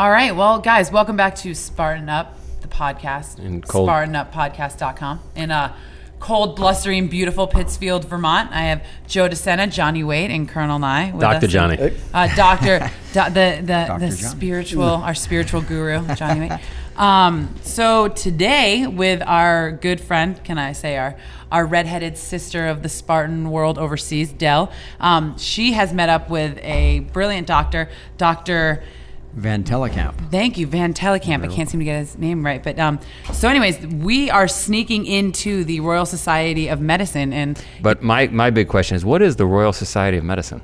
All right. Well, guys, welcome back to Spartan Up, the podcast. SpartanUpPodcast.com. In cold, blustering, beautiful Pittsfield, Vermont. I have Joe DeSena, Johnny Wade, and Colonel Nye with Dr. us. Johnny. The spiritual, our spiritual guru, Johnny Wade. So today, with our good friend, can I say our redheaded sister of the Spartan world overseas, Del, she has met up with a brilliant doctor, Dr. Van Tulleken. Thank you, Van Tulleken. I can't seem to get his name right. But so anyways, we are sneaking into the Royal Society of Medicine. But my big question is, what is the Royal Society of Medicine?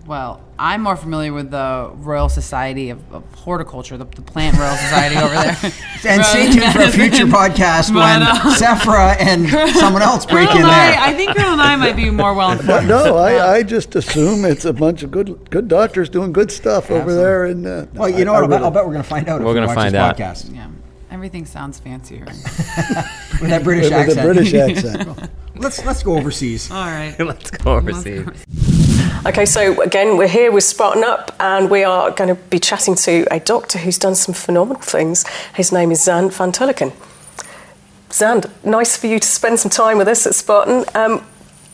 Well, I'm more familiar with the Royal Society of Horticulture, the Plant Royal Society over there. And stay tuned for a future podcast when Sephora and someone else break in there. I think Colonel and I might be more well informed. No, I just assume it's a bunch of good doctors doing good stuff over there. And well, you know what? I'll bet we're going to find out. We're going to find out. Podcast. Yeah, everything sounds fancier with that British accent. With a British accent. Let's go overseas. All right, let's go overseas. Okay, so again, we're here with Spartan Up, and we are going to be chatting to a doctor who's done some phenomenal things. His name is Xand Van Tulleken. Xand, nice for you to spend some time with us at Spartan.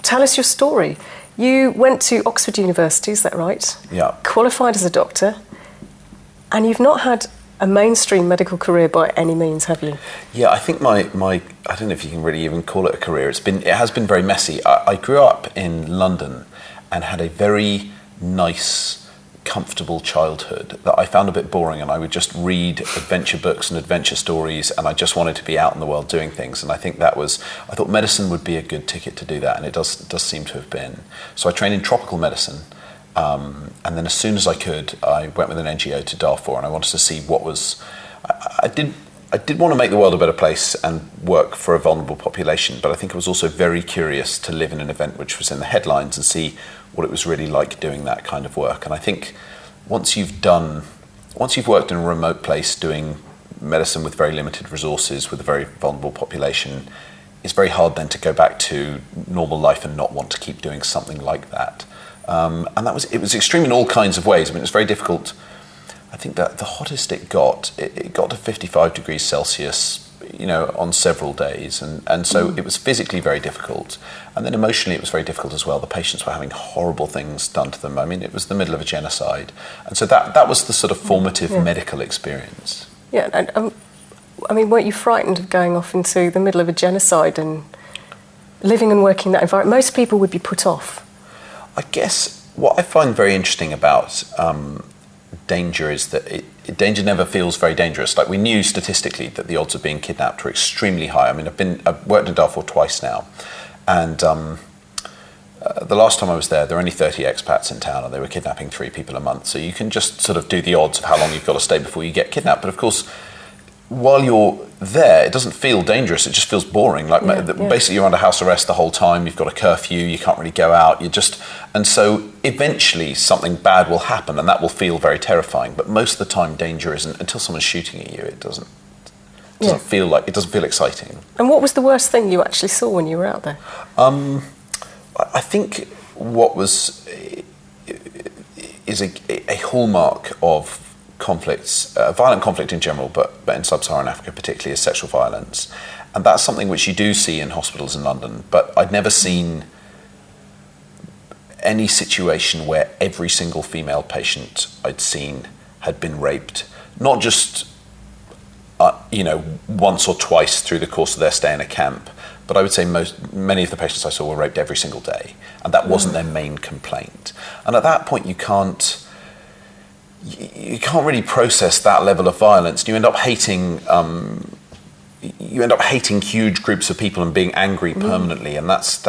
Tell us your story. You went to Oxford University, is that right? Yeah. Qualified as a doctor, and you've not had a mainstream medical career by any means, have you? Yeah, I think my I don't know if you can really even call it a career. It has been very messy. I grew up in London and had a very nice, comfortable childhood that I found a bit boring, and I would just read adventure books and adventure stories, and I just wanted to be out in the world doing things. And I think I thought medicine would be a good ticket to do that, and it does seem to have been. So I trained in tropical medicine, and then as soon as I could, I went with an NGO to Darfur, and I wanted to see what was. I did want to make the world a better place and work for a vulnerable population, but I think I was also very curious to live in an event which was in the headlines and see what it was really like doing that kind of work. And I think once you've worked in a remote place doing medicine with very limited resources, with a very vulnerable population, it's very hard then to go back to normal life and not want to keep doing something like that. And it was extreme in all kinds of ways. I mean, it was very difficult. I think that the hottest it got to 55 degrees Celsius, on several days. And so it was physically very difficult. And then emotionally it was very difficult as well. The patients were having horrible things done to them. I mean, it was the middle of a genocide. And so that was the sort of formative medical experience. Yeah, and I mean, weren't you frightened of going off into the middle of a genocide and living and working in that environment? Most people would be put off. I guess what I find very interesting about danger is that danger never feels very dangerous. Like, we knew statistically that the odds of being kidnapped were extremely high. I mean, I've worked in Darfur twice now, and the last time I was there were only 30 expats in town, and they were kidnapping 3 people a month. So you can just sort of do the odds of how long you've got to stay before you get kidnapped. But of course, while you're there, it doesn't feel dangerous. It just feels boring. Basically, you're under house arrest the whole time. You've got a curfew. You can't really go out. And so eventually something bad will happen, and that will feel very terrifying. But most of the time, danger isn't until someone's shooting at you. It doesn't feel exciting. And what was the worst thing you actually saw when you were out there? I think what is a hallmark of conflicts, violent conflict in general, but in sub-Saharan Africa particularly, is sexual violence. And that's something which you do see in hospitals in London, but I'd never seen any situation where every single female patient I'd seen had been raped. Not just, once or twice through the course of their stay in a camp, but I would say many of the patients I saw were raped every single day, and that wasn't their main complaint. And at that point, you can't really process that level of violence. You end up hating huge groups of people and being angry permanently, and that's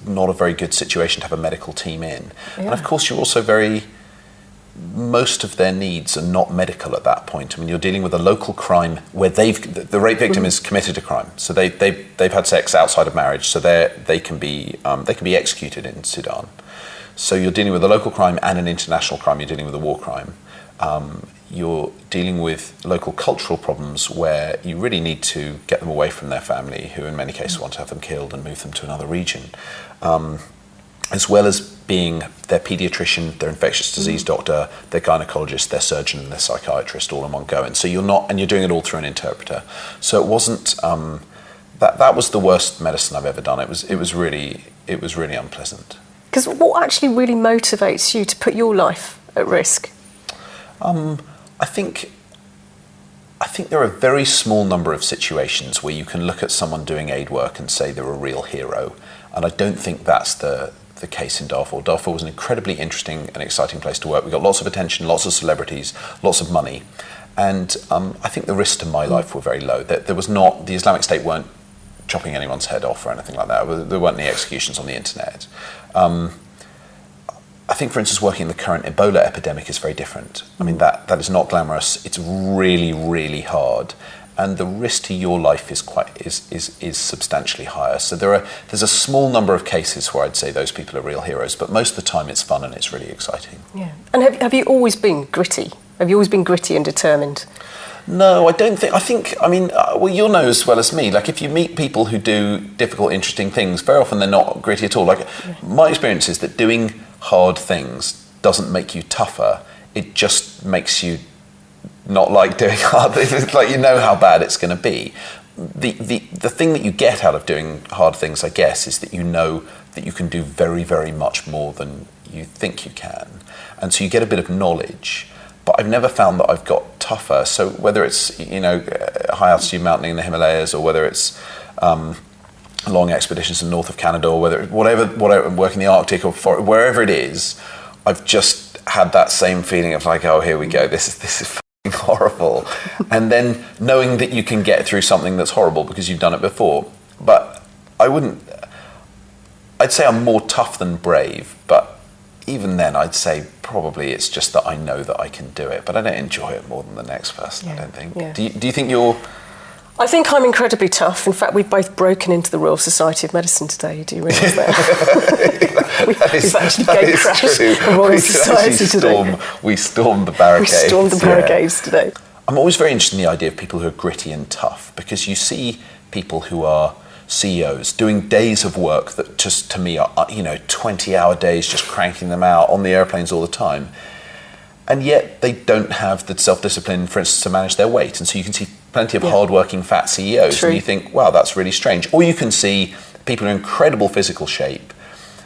not a very good situation to have a medical team in. Yeah. And of course, you're also most of their needs are not medical at that point. I mean, you're dealing with a local crime where the rape victim is committed a crime, so they've had sex outside of marriage, so they can be executed in Sudan. So you're dealing with a local crime and an international crime. You're dealing with a war crime. You're dealing with local cultural problems where you really need to get them away from their family, who in many cases want to have them killed and move them to another region, as well as being their pediatrician, their infectious disease doctor, their gynecologist, their surgeon, and their psychiatrist all in one go. And so you're doing it all through an interpreter. So it wasn't, that was the worst medicine I've ever done. It was really unpleasant. Because what actually really motivates you to put your life at risk? I think there are a very small number of situations where you can look at someone doing aid work and say they're a real hero. And I don't think that's the case in Darfur. Darfur was an incredibly interesting and exciting place to work. We got lots of attention, lots of celebrities, lots of money. And I think the risks to my life were very low. There was not, the Islamic State weren't chopping anyone's head off or anything like that. There weren't any executions on the internet. I think, for instance, working in the current Ebola epidemic is very different. I mean, that is not glamorous. It's really, really hard. And the risk to your life is substantially higher. So there's a small number of cases where I'd say those people are real heroes, but most of the time it's fun and it's really exciting. Yeah. And have you always been gritty? Have you always been gritty and determined? No, I don't think. Well, you'll know as well as me. Like, if you meet people who do difficult, interesting things, very often they're not gritty at all. Like, my experience is that doing hard things doesn't make you tougher. It just makes you not like doing hard things. It's like, you know how bad it's going to be. The thing that you get out of doing hard things, I guess, is that you know that you can do very, very much more than you think you can. And so you get a bit of knowledge. But I've never found that I've got tougher. So whether it's, high altitude mountaineering in the Himalayas, or whether it's long expeditions in the north of Canada, or whatever work in the Arctic, or wherever it is, I've just had that same feeling of like, oh, here we go. This is fucking horrible. And then knowing that you can get through something that's horrible because you've done it before. But I'd say I'm more tough than brave, but even then, I'd say probably it's just that I know that I can do it, but I don't enjoy it more than the next person, I don't think. Yeah. Do you think you're... I think I'm incredibly tough. In fact, we've both broken into the Royal Society of Medicine today. Do you realise that? We've actually gatecrashed the Royal Society today. We stormed the barricades. We stormed the barricades today. I'm always very interested in the idea of people who are gritty and tough, because you see people who are CEOs doing days of work that just, to me, are 20-hour days, just cranking them out on the airplanes all the time, and yet they don't have the self-discipline, for instance, to manage their weight. And so you can see plenty of hard-working fat CEOs. True. And you think, wow, that's really strange. Or you can see people in incredible physical shape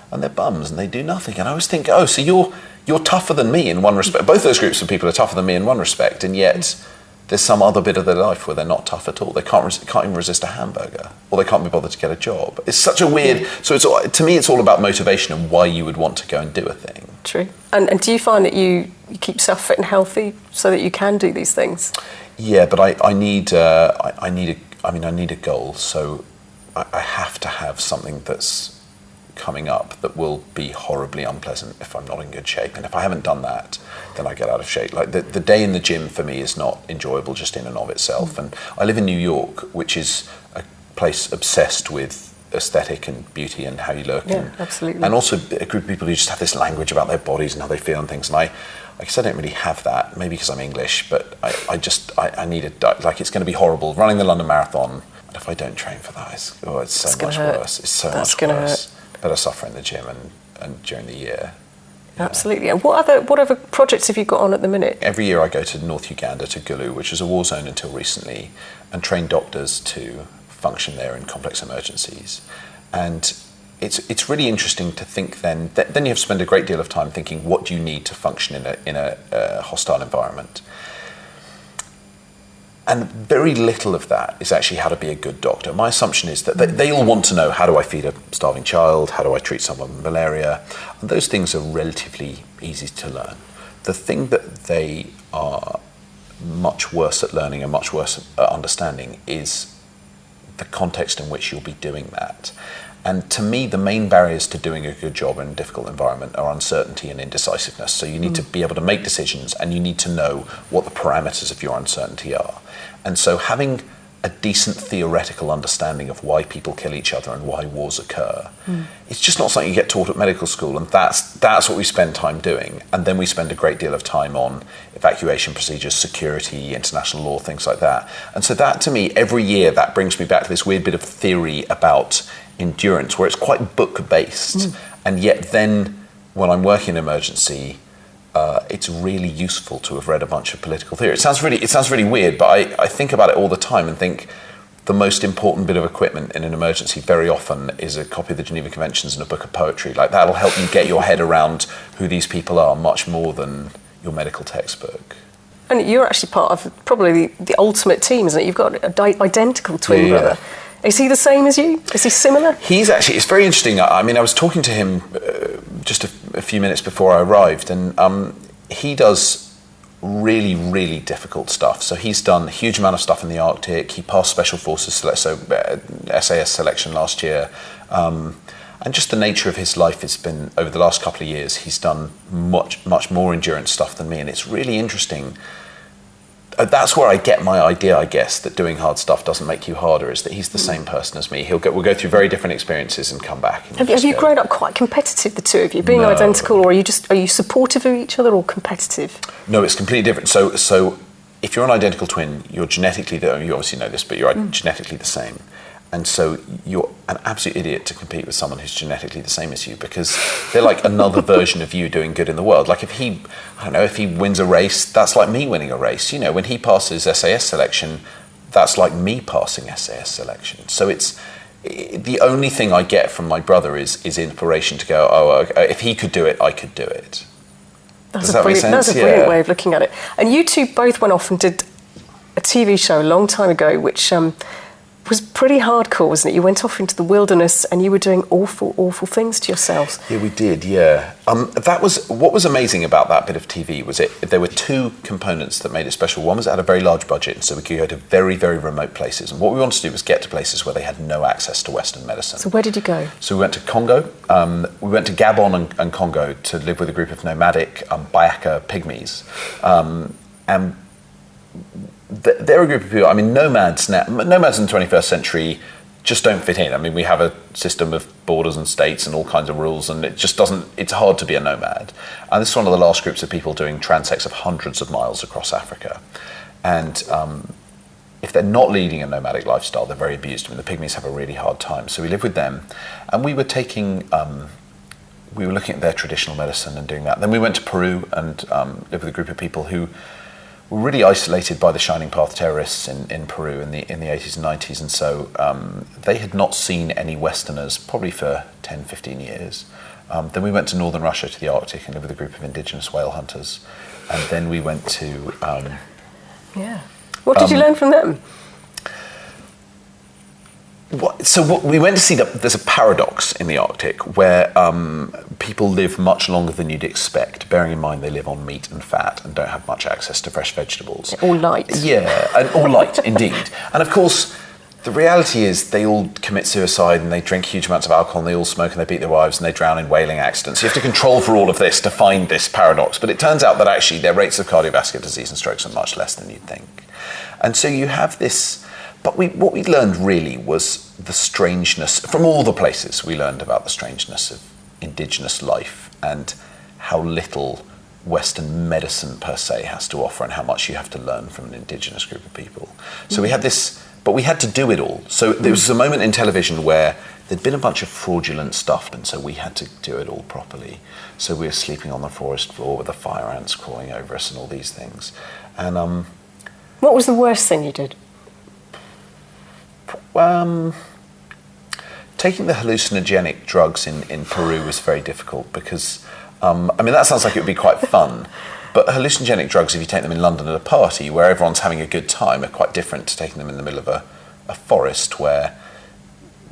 and they're bums and they do nothing. And I always think, oh, so you're tougher than me in one respect. Both those groups of people are tougher than me in one respect, and yet there's some other bit of their life where they're not tough at all. They can't even resist a hamburger, or they can't be bothered to get a job. It's such a weird... So to me, it's all about motivation and why you would want to go and do a thing. True. And do you find that you keep yourself fit and healthy so that you can do these things? Yeah, but I need a goal. So I have to have something that's coming up that will be horribly unpleasant if I'm not in good shape. And if I haven't done that, then I get out of shape. Like the day in the gym for me is not enjoyable just in and of itself. And I live in New York, which is a place obsessed with aesthetic and beauty and how you look. Yeah, absolutely. And also a group of people who just have this language about their bodies and how they feel and things. And I guess I don't really have that, maybe because I'm English, but I need it. Like, it's going to be horrible running the London Marathon. And if I don't train for that, it's so much worse. It's so much worse. Better suffer in the gym and during the year. Yeah. Absolutely. And what other projects have you got on at the minute? Every year I go to North Uganda, to Gulu, which was a war zone until recently, and train doctors to function there in complex emergencies. And it's really interesting to think then you have to spend a great deal of time thinking, what do you need to function in a hostile environment? And very little of that is actually how to be a good doctor. My assumption is that they all want to know, how do I feed a starving child? How do I treat someone with malaria? And those things are relatively easy to learn. The thing that they are much worse at learning and much worse at understanding is the context in which you'll be doing that. And to me, the main barriers to doing a good job in a difficult environment are uncertainty and indecisiveness. So you need to be able to make decisions, and you need to know what the parameters of your uncertainty are. And so having a decent theoretical understanding of why people kill each other and why wars occur, it's just not something you get taught at medical school. And that's what we spend time doing. And then we spend a great deal of time on evacuation procedures, security, international law, things like that. And so that, to me, every year, that brings me back to this weird bit of theory about endurance, where it's quite book-based, and yet then when I'm working in emergency, it's really useful to have read a bunch of political theory. It sounds really weird, but I think about it all the time and think the most important bit of equipment in an emergency very often is a copy of the Geneva Conventions and a book of poetry. Like, that'll help you get your head around who these people are much more than your medical textbook. And you're actually part of probably the ultimate team, isn't it? You've got an identical twin brother. Is he the same as you? Is he similar? He's actually, it's very interesting. I mean, I was talking to him just a few minutes before I arrived, and he does really, really difficult stuff. So he's done a huge amount of stuff in the Arctic. He passed Special Forces SAS selection last year. And just the nature of his life has been, over the last couple of years, he's done much, much more endurance stuff than me. And it's really interesting. That's where I get my idea, I guess, that doing hard stuff doesn't make you harder, is that he's the same person as me. We'll go through very different experiences and come back. And have you grown up quite competitive, the two of you, being identical, or are you supportive of each other or competitive? No, it's completely different. So if you're an identical twin, you're genetically, you obviously know this, but you're genetically the same. And so you're an absolute idiot to compete with someone who's genetically the same as you, because they're like another version of you doing good in the world. Like, if he wins a race, that's like me winning a race. You know, when he passes SAS selection, that's like me passing SAS selection. So it's the only thing I get from my brother is inspiration to go, if he could do it, I could do it. Does that make sense? That's a brilliant way of looking at it. And you two both went off and did a TV show a long time ago, which was pretty hardcore, wasn't it? You went off into the wilderness and you were doing awful, awful things to yourselves. Yeah, we did, yeah. That was what was amazing about that bit of TV was there were two components that made it special. One was it had a very large budget, so we could go to very, very remote places. And what we wanted to do was get to places where they had no access to Western medicine. So where did you go? So we went to Congo. We went to Gabon and Congo to live with a group of nomadic Bayaka pygmies. And they're a group of people, I mean, nomads in the 21st century just don't fit in. I mean, we have a system of borders and states and all kinds of rules, and it just doesn't, it's hard to be a nomad. And this is one of the last groups of people doing transects of hundreds of miles across Africa. And if they're not leading a nomadic lifestyle, they're very abused. I mean, the pygmies have a really hard time. So we lived with them, and we were looking at their traditional medicine and doing that. Then we went to Peru and lived with a group of people who were really isolated by the Shining Path terrorists in Peru in the 80s and 90s, and so they had not seen any Westerners probably for 10, 15 years. Then we went to northern Russia, to the Arctic, and lived with a group of indigenous whale hunters. And then we went to... What did you learn from them? We went to see that there's a paradox in the Arctic where people live much longer than you'd expect, bearing in mind they live on meat and fat and don't have much access to fresh vegetables. All light. Yeah, and all light, indeed. And of course, the reality is they all commit suicide and they drink huge amounts of alcohol and they all smoke and they beat their wives and they drown in whaling accidents. You have to control for all of this to find this paradox. But it turns out that actually their rates of cardiovascular disease and strokes are much less than you'd think. And so you have this... But what we learned really was the strangeness, from all the places we learned about the strangeness of indigenous life and how little Western medicine per se has to offer and how much you have to learn from an indigenous group of people. So we had this, but we had to do it all. So there was a moment in television where there'd been a bunch of fraudulent stuff, and so we had to do it all properly. So we were sleeping on the forest floor with the fire ants crawling over us and all these things. And what was the worst thing you did? Taking the hallucinogenic drugs in Peru was very difficult because, I mean, that sounds like it would be quite fun, but hallucinogenic drugs, if you take them in London at a party where everyone's having a good time, are quite different to taking them in the middle of a forest where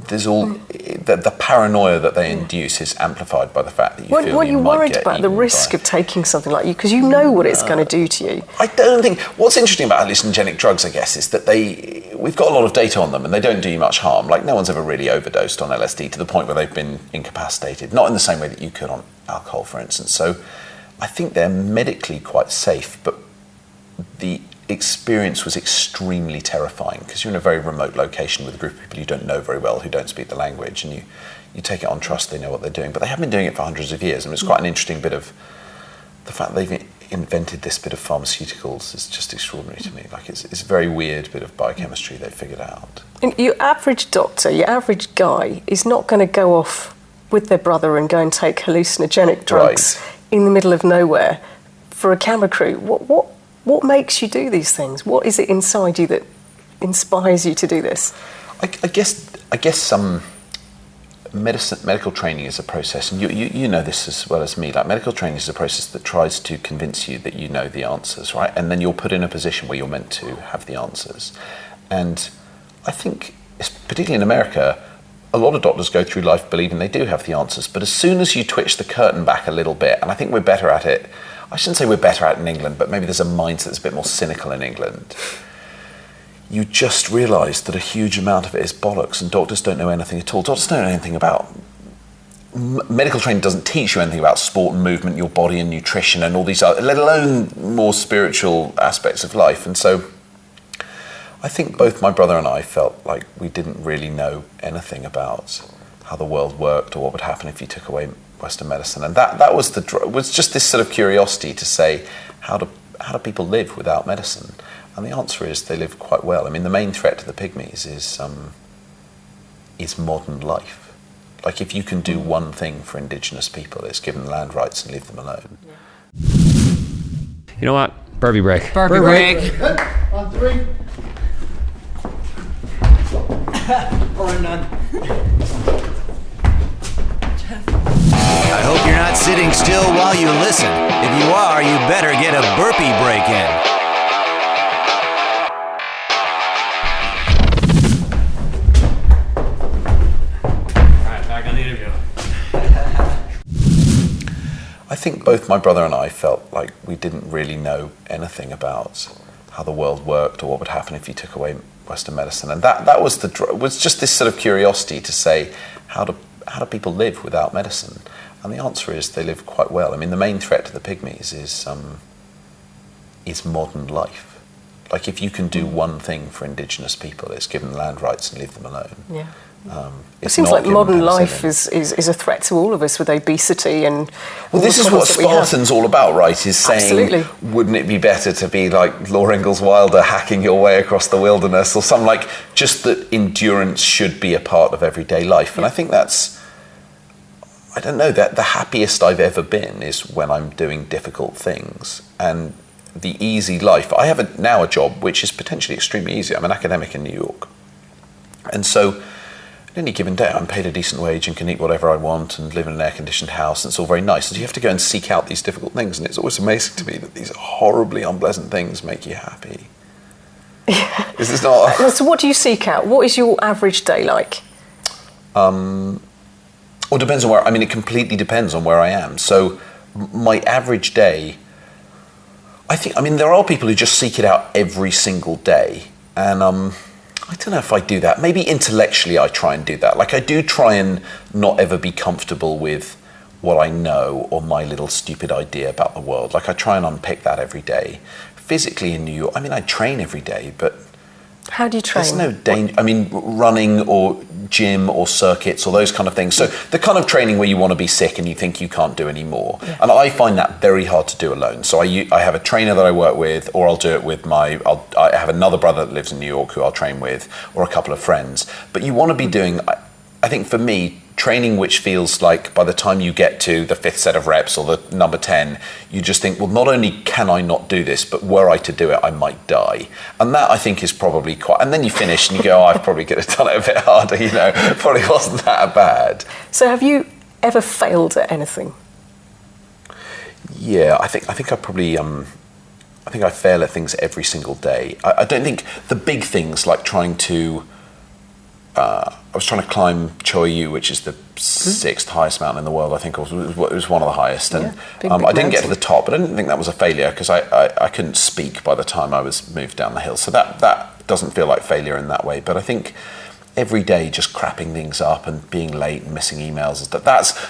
there's all the paranoia that they induce is amplified by the fact that you feel what you are you might worried get about the eaten risk by. of taking something like you, because you know what it's going to do to you. I don't think what's interesting about hallucinogenic drugs, I guess, is that we've got a lot of data on them and they don't do you much harm. Like, no one's ever really overdosed on LSD to the point where they've been incapacitated, not in the same way that you could on alcohol, for instance. So I think they're medically quite safe, but the experience was extremely terrifying because you're in a very remote location with a group of people you don't know very well who don't speak the language, and you take it on trust they know what they're doing, but they have been doing it for hundreds of years, and it's quite an interesting bit of the fact they've invented this bit of pharmaceuticals is just extraordinary to me. Like, it's a very weird bit of biochemistry they've figured out. And your average doctor, your average guy is not going to go off with their brother and go and take hallucinogenic drugs in the middle of nowhere for a camera crew. What makes you do these things? What is it inside you that inspires you to do this? I guess some medical training is a process, and you know this as well as me. Like, medical training is a process that tries to convince you that you know the answers, right? And then you're put in a position where you're meant to have the answers. And I think, particularly in America, a lot of doctors go through life believing they do have the answers, but as soon as you twitch the curtain back a little bit, and I think we're better at it, I shouldn't say we're better at it in England, but maybe there's a mindset that's a bit more cynical in England. You just realise that a huge amount of it is bollocks, and doctors don't know anything at all. Doctors don't know anything about... Medical training doesn't teach you anything about sport and movement, your body and nutrition and all these other, let alone more spiritual aspects of life. And so I think both my brother and I felt like we didn't really know anything about how the world worked or what would happen if you took away Western medicine. And that was was just this sort of curiosity to say, how do people live without medicine? And the answer is they live quite well. I mean, the main threat to the pygmies is modern life. Like, if you can do one thing for indigenous people, it's give them land rights and leave them alone. You know what? Burpee break. Burpee break. On 3. Or none. I hope you're not sitting still while you listen. If you are, you better get a burpee break in. I think both my brother and I felt like we didn't really know anything about how the world worked or what would happen if you took away Western medicine. And that was was just this sort of curiosity to say, how do people live without medicine? And the answer is they live quite well. I mean, the main threat to the pygmies is modern life. Like, if you can do one thing for indigenous people, it's give them land rights and leave them alone. Yeah. It seems like modern life is a threat to all of us with obesity and... Well, this is what Spartan's all about, right? Is saying, absolutely, wouldn't it be better to be like Laura Ingalls Wilder hacking your way across the wilderness, or something like, just that endurance should be a part of everyday life. And I think that's, I don't know, that the happiest I've ever been is when I'm doing difficult things. And the easy life, I have now a job which is potentially extremely easy. I'm an academic in New York. And so at any given day, I'm paid a decent wage and can eat whatever I want and live in an air-conditioned house, and it's all very nice. And you have to go and seek out these difficult things, and it's always amazing to me that these horribly unpleasant things make you happy. Is this not... So what do you seek out? What is your average day like? Well, it depends on where... I mean, it completely depends on where I am. So my average day... I mean, there are people who just seek it out every single day, and... I don't know if I do that. Maybe intellectually I try and do that. Like, I do try and not ever be comfortable with what I know or my little stupid idea about the world. Like, I try and unpick that every day. Physically in New York, I mean, I train every day, but... How do you train? There's no danger. I mean, running or gym or circuits or those kind of things. So the kind of training where you want to be sick and you think you can't do anymore. Yeah. And I find that very hard to do alone. So I have a trainer that I work with, or I'll do it with I have another brother that lives in New York who I'll train with, or a couple of friends. But you want to be doing, I think for me, training which feels like by the time you get to the 5th set of reps or the number 10, you just think, well, not only can I not do this, but were I to do it, I might die. And that, I think, is probably quite... And then you finish and you go, oh, I probably could have done it a bit harder, you know. It probably wasn't that bad. So have you ever failed at anything? Yeah, I think I probably... I think I fail at things every single day. I don't think the big things like trying to... I was trying to climb Choyu, which is the 6th highest mountain in the world. I think it was one of the highest, and big I didn't get to mountain. the top, but I didn't think that was a failure because I couldn't speak by the time I was moved down the hill. So that doesn't feel like failure in that way. But I think every day just crapping things up and being late and missing emails,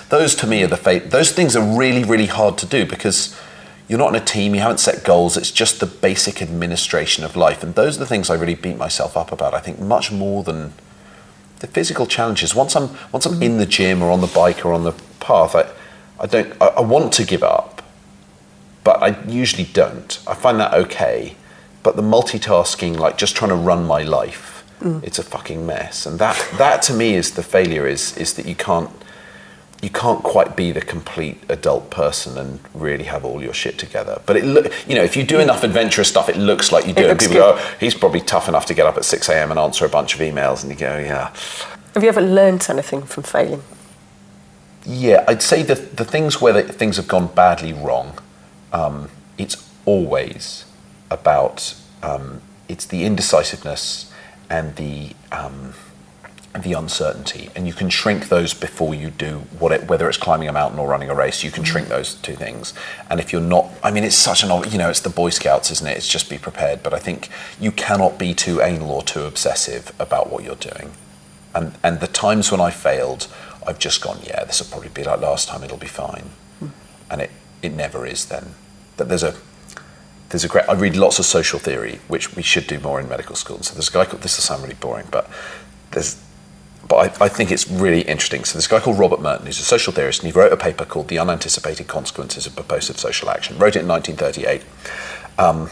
those to me are those things are really, really hard to do because you're not in a team, you haven't set goals. It's just the basic administration of life, and those are the things I really beat myself up about. I think much more than the physical challenges. Once I'm in the gym or on the bike or on the path, I want to give up, but I usually don't. I find that okay, but the multitasking, like just trying to run my life, it's a fucking mess. And that to me is the failure, is that you can't you can't quite be the complete adult person and really have all your shit together. But if you do enough adventurous stuff, it looks like you do. And people go, oh, he's probably tough enough to get up at 6 a.m. and answer a bunch of emails. And you go, yeah. Have you ever learnt anything from failing? Yeah, I'd say the things where things have gone badly wrong, it's always about, it's the indecisiveness and the uncertainty, and you can shrink those before you do whether it's climbing a mountain or running a race. You can shrink those two things, and if you're not, I mean, it's such an, it's the Boy Scouts, isn't it? It's just be prepared. But I think you cannot be too anal or too obsessive about what you're doing, and the times when I failed, I've just gone, yeah, this will probably be like last time, it'll be fine, and it never is. Then that there's a great, I read lots of social theory, which we should do more in medical school. So there's a guy called, this will sound really boring, but I think it's really interesting. So this guy called Robert Merton, who's a social theorist, and he wrote a paper called The Unanticipated Consequences of Purposive Social Action. Wrote it in 1938. And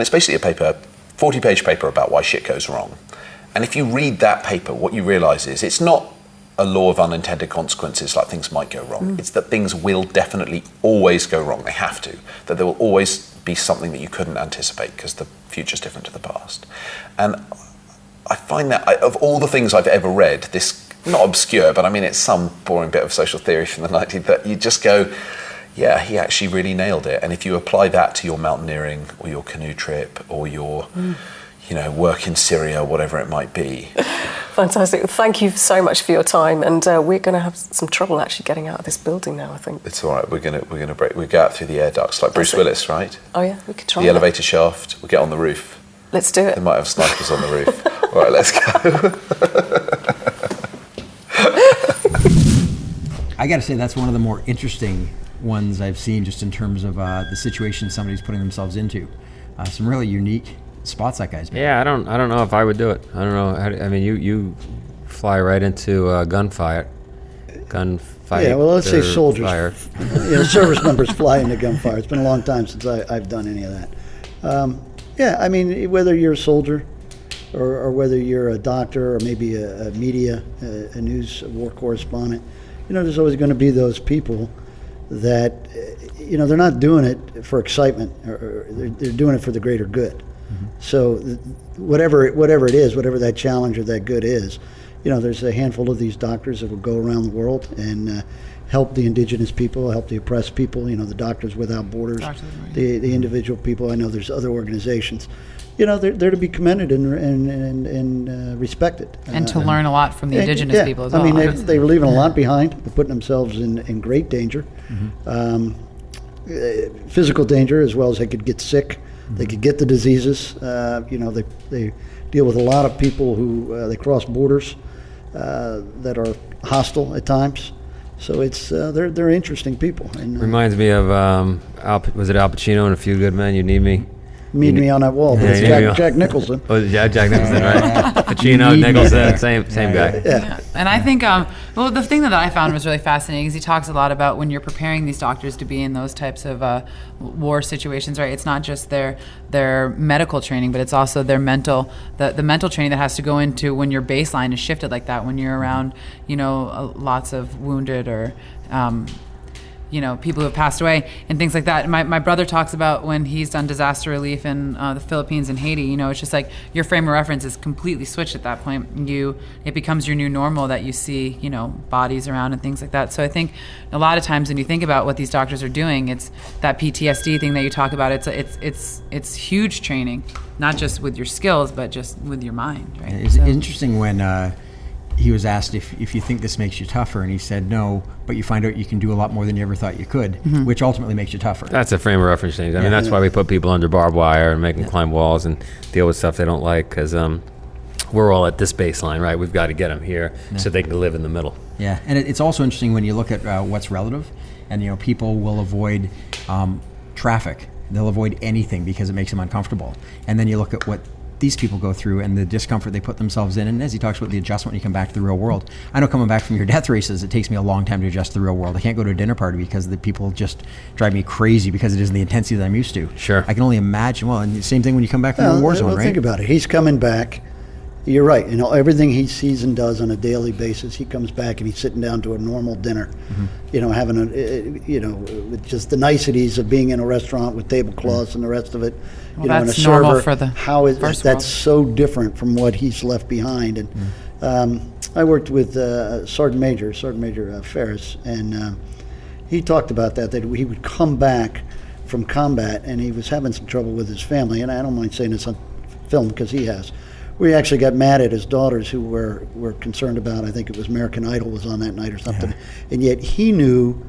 it's basically a paper, 40-page paper about why shit goes wrong. And if you read that paper, what you realise is it's not a law of unintended consequences, like things might go wrong. It's that things will definitely always go wrong. They have to. That there will always be something that you couldn't anticipate because the future's different to the past. And I find that of all the things I've ever read, this, not obscure, but I mean it's some boring bit of social theory from the 19th, that you just go, yeah, he actually really nailed it. And if you apply that to your mountaineering or your canoe trip or your work in Syria, whatever it might be. Fantastic. Thank you so much for your time. And we're going to have some trouble actually getting out of this building now, I think. It's all right. We're gonna break. We go out through the air ducts like Bruce Willis, right? Oh yeah, we could try the elevator shaft. We'll get on the roof. Let's do it. They might have snipers on the roof. All right, let's go. I got to say that's one of the more interesting ones I've seen, just in terms of the situation somebody's putting themselves into. Some really unique spots that guy's made. Yeah, I don't know if I would do it. I don't know. I mean, you fly right into gunfight. Yeah, well, let's say soldiers. Service members fly into gunfire. It's been a long time since I've done any of that. Yeah, I mean, whether you're a soldier or whether you're a doctor or maybe a media, a news, war correspondent, there's always going to be those people that, they're not doing it for excitement, or they're doing it for the greater good. Mm-hmm. So whatever it is, whatever that challenge or that good is, there's a handful of these doctors that will go around the world and help the indigenous people, help the oppressed people, the Doctors Without Borders, the individual people. I know there's other organizations. They're to be commended and respected. And to learn a lot from the indigenous people as well. I mean, they're leaving a lot behind. They're putting themselves in great danger, physical danger, as well as they could get sick. They could get the diseases. They deal with a lot of people who they cross borders that are hostile at times. So it's they're interesting people. And, reminds me of was it Al Pacino in A Few Good Men? You Need Me. Meet me on that wall. But it's Jack Nicholson. Oh, yeah, Jack Nicholson, right? Pacino, Nicholson, same guy. Yeah. And I think, the thing that I found was really fascinating is he talks a lot about when you're preparing these doctors to be in those types of war situations, right? It's not just their medical training, but it's also their mental, the mental training that has to go into when your baseline is shifted like that, when you're around, lots of wounded or people who have passed away and things like that. My brother talks about when he's done disaster relief in the Philippines and Haiti, it's just like your frame of reference is completely switched at that point. It becomes your new normal that you see, bodies around and things like that. So I think a lot of times when you think about what these doctors are doing, it's that PTSD thing that you talk about. It's huge training, not just with your skills, but just with your mind, right? It's interesting when he was asked if you think this makes you tougher, and he said no, but you find out you can do a lot more than you ever thought you could, which ultimately makes you tougher. That's a frame of reference change. I mean, that's why we put people under barbed wire and make them climb walls and deal with stuff they don't like, because we're all at this baseline, right? We've got to get them here so they can live in the middle. Yeah, and it's also interesting when you look at what's relative, and people will avoid traffic. They'll avoid anything because it makes them uncomfortable. And then you look at what these people go through and the discomfort they put themselves in, and as he talks about the adjustment when you come back to the real world. I know coming back from your death races, it takes me a long time to adjust to the real world. I can't go to a dinner party because the people just drive me crazy because it isn't the intensity that I'm used to. Sure. I can only imagine. Well, and the same thing when you come back from the war zone, right? Think about it. He's coming back You're right. Everything he sees and does on a daily basis, he comes back and he's sitting down to a normal dinner, having with just the niceties of being in a restaurant with tablecloths and the rest of it. Well, that's and a normal server, for the how is that's world. So different from what he's left behind. And I worked with Sergeant Major Ferris, and he talked about that he would come back from combat and he was having some trouble with his family. And I don't mind saying this on film because he has. We actually got mad at his daughters who were concerned about, I think it was American Idol was on that night or something. Yeah. And yet he knew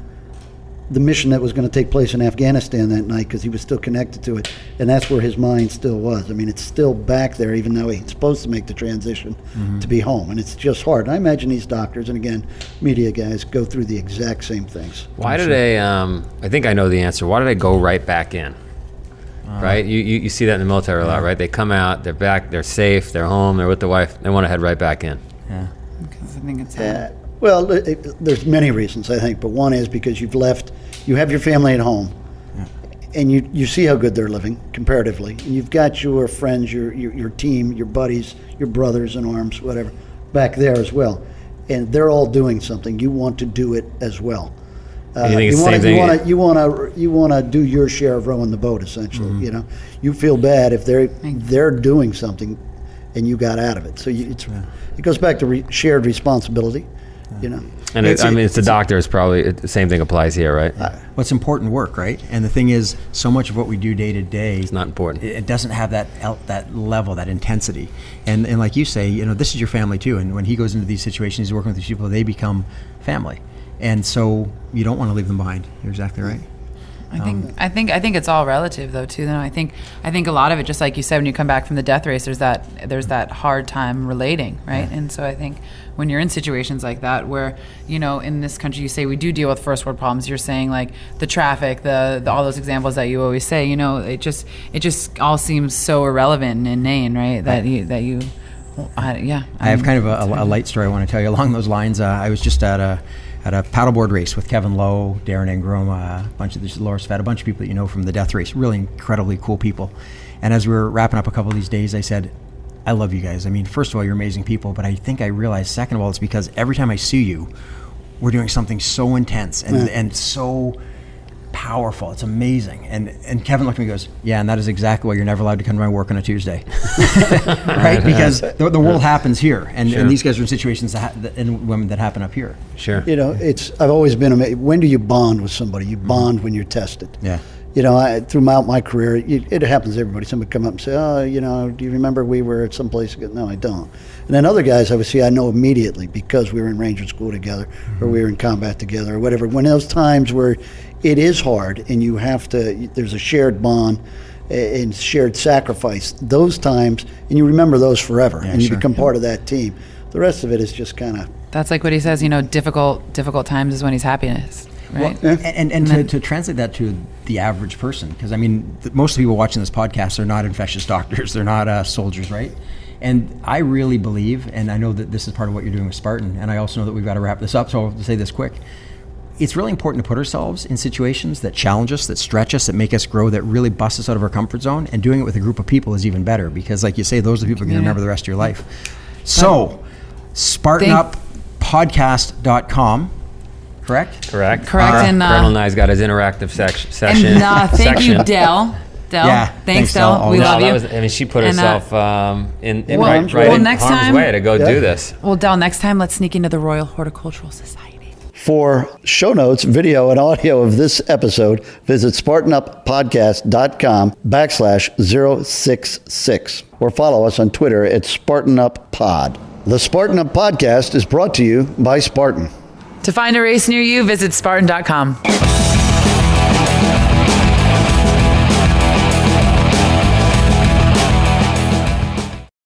the mission that was going to take place in Afghanistan that night because he was still connected to it. And that's where his mind still was. I mean, it's still back there even though he's supposed to make the transition to be home. And it's just hard. And I imagine these doctors, and again, media guys, go through the exact same things. Why did they, I think I know the answer, why did they go right back in? Right? You see that in the military a lot, right? They come out, they're back, they're safe, they're home, they're with the wife, they want to head right back in. Yeah. Because I think it's well, there's many reasons, I think, but one is because you have your family at home, and you see how good they're living, comparatively, and you've got your friends, your team, your buddies, your brothers in arms, whatever, back there as well. And they're all doing something. You want to do it as well. You want to do your share of rowing the boat, essentially. You feel bad if they're doing something, and you got out of it. So it goes back to shared responsibility. And it's the doctors. Probably the same thing applies here, right? What's important work, right? And the thing is, so much of what we do day to day, it's not important. It doesn't have that level, that intensity. And like you say, this is your family too. And when he goes into these situations, he's working with these people, they become family. And so you don't want to leave them behind. You're exactly right. I think it's all relative though too. I think a lot of it, just like you said, when you come back from the death race, there's that hard time relating, right? Yeah. And so I think when you're in situations like that, where in this country you say we do deal with first world problems, you're saying like the traffic, the all those examples that you always say, it just all seems so irrelevant and inane, right? I have kind of a light story I want to tell you along those lines. I was just at a paddleboard race with Kevin Lowe, Darren Ingram, a bunch of Laura Svet, a bunch of people that from the death race, really incredibly cool people. And as we were wrapping up a couple of these days, I said, I love you guys. I mean, first of all, you're amazing people, but I think I realized, second of all, it's because every time I see you, we're doing something so intense and so powerful. It's amazing. And Kevin looked at me and goes, yeah, and that is exactly why you're never allowed to come to my work on a Tuesday. Right? Because the world happens here. And these guys are in situations and women that happen up here. Sure. I've always been amazed. When do you bond with somebody? You bond when you're tested. Yeah. Throughout my career, it happens to everybody. Somebody come up and say, oh, do you remember we were at some place? No, I don't. And then other guys I would see I know immediately because we were in Ranger School together or we were in combat together or whatever. When those times where it is hard and you have to, there's a shared bond and shared sacrifice, those times, and you remember those forever and you become part of that team. The rest of it is just kind of... That's like what he says, difficult times is when he's happiness. Right. Well, and to translate that to the average person, because most of the people watching this podcast are not infectious doctors, they're not soldiers, right? And I really believe, and I know that this is part of what you're doing with Spartan, and I also know that we've got to wrap this up, so I'll say this quick. It's really important to put ourselves in situations that challenge us, that stretch us, that make us grow, that really bust us out of our comfort zone, and doing it with a group of people is even better, because like you say, those are the people you're going to remember the rest of your life. So, SpartanUpPodcast.com. Correct. And Colonel and I's got his interactive session. And thank you, Del. Yeah, thanks, Del. We love you. She put herself in harm's way to go do this. Well, Del, next time let's sneak into the Royal Horticultural Society. For show notes, video, and audio of this episode, visit SpartanUpPodcast.com/066 or follow us on Twitter at SpartanUpPod. The Spartan Up Podcast is brought to you by Spartan. To find a race near you, visit Spartan.com.